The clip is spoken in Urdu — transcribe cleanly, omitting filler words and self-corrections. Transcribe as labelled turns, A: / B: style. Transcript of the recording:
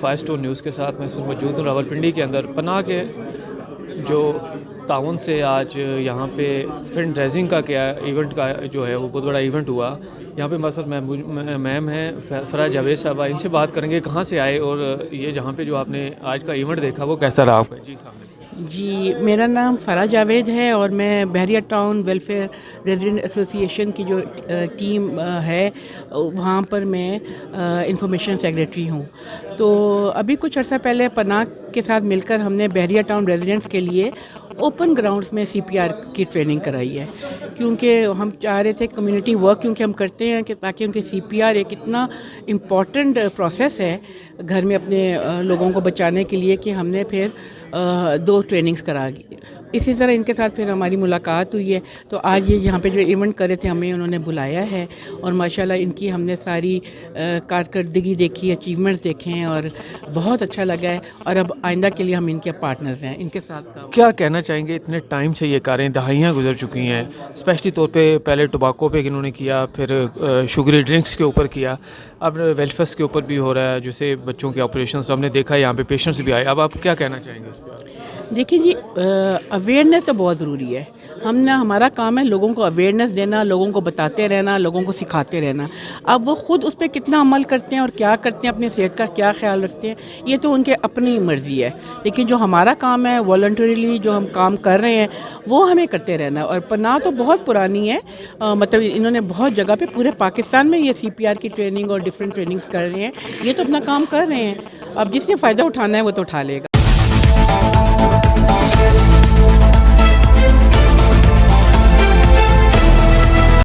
A: فائر اسٹون نیوز کے ساتھ میں اس وقت موجود ہوں راولپنڈی کے اندر. پناہ کے جو تعاون سے آج یہاں پہ فنڈ ریزنگ کا کیا ایونٹ کا جو ہے وہ بہت بڑا ایونٹ ہوا. یہاں پہ ہمارے ساتھ میم ہیں فرح جاوید صاحبہ. ان سے بات کریں گے کہاں سے آئے اور یہ جہاں پہ جو آپ نے آج کا ایونٹ دیکھا وہ کیسا رہا آپ کا. جی السلام علیکم.
B: جی میرا نام فرح جاوید ہے اور میں بحریہ ٹاؤن ویلفیئر ریزیڈنٹ ایسوسی ایشن کی جو ٹیم ہے وہاں پر میں انفارمیشن سیکریٹری ہوں. تو ابھی کچھ عرصہ پہلے پناہ کے ساتھ مل کر ہم نے بحریہ ٹاؤن ریزیڈنٹس کے لیے اوپن گراؤنڈس میں CPR کی ٹریننگ کرائی ہے، کیونکہ ہم چاہ رہے تھے کمیونٹی ورک کیونکہ ہم کرتے ہیں کہ تاکہ ان کے CPR ایک اتنا امپورٹنٹ پروسیس ہے گھر میں اپنے لوگوں کو بچانے کے لیے کہ ہم نے پھر 2 ٹریننگز کرا. اسی طرح ان کے ساتھ پھر ہماری ملاقات ہوئی ہے. تو آج یہ یہاں پہ جو ایونٹ کر رہے تھے ہمیں انہوں نے بلایا ہے اور ماشاءاللہ ان کی ہم نے ساری کارکردگی دیکھی، اچیومنٹ دیکھے ہیں اور بہت اچھا لگا ہے. اور اب آئندہ کے لیے ہم ان کے پارٹنرز ہیں، ان کے ساتھ کام.
A: کیا کہنا چاہیں گے؟ اتنے ٹائم سے یہ کاریں دہائیاں گزر چکی ہیں، اسپیشلی طور پہ پہلے ٹوباکو پہ انہوں نے کیا، پھر شوگری ڈرنکس کے اوپر کیا، اب ویلفیئرس کے اوپر بھی ہو رہا ہے جیسے بچوں کے آپریشنس ہم نے دیکھا ہے، یہاں پہ پیشنٹس بھی آئے. اب آپ کیا کہنا چاہیں گے اس پہ؟
B: دیکھیں جی، اویئرنیس تو بہت ضروری ہے. ہمارا کام ہے لوگوں کو اویئرنیس دینا، لوگوں کو بتاتے رہنا، لوگوں کو سکھاتے رہنا. اب وہ خود اس پہ کتنا عمل کرتے ہیں اور کیا کرتے ہیں، اپنی صحت کا کیا خیال رکھتے ہیں، یہ تو ان کے اپنی مرضی ہے. لیکن جو ہمارا کام ہے والنٹریلی جو ہم کام کر رہے ہیں وہ ہمیں کرتے رہنا. اور پناہ تو بہت پرانی ہے، مطلب انہوں نے بہت جگہ پہ پورے پاکستان میں یہ CPR کی ٹریننگ اور ڈفرینٹ ٹریننگز کر رہے ہیں. یہ تو اپنا کام کر رہے ہیں. اب جس نے فائدہ اٹھانا ہے وہ تو اٹھا لے گا.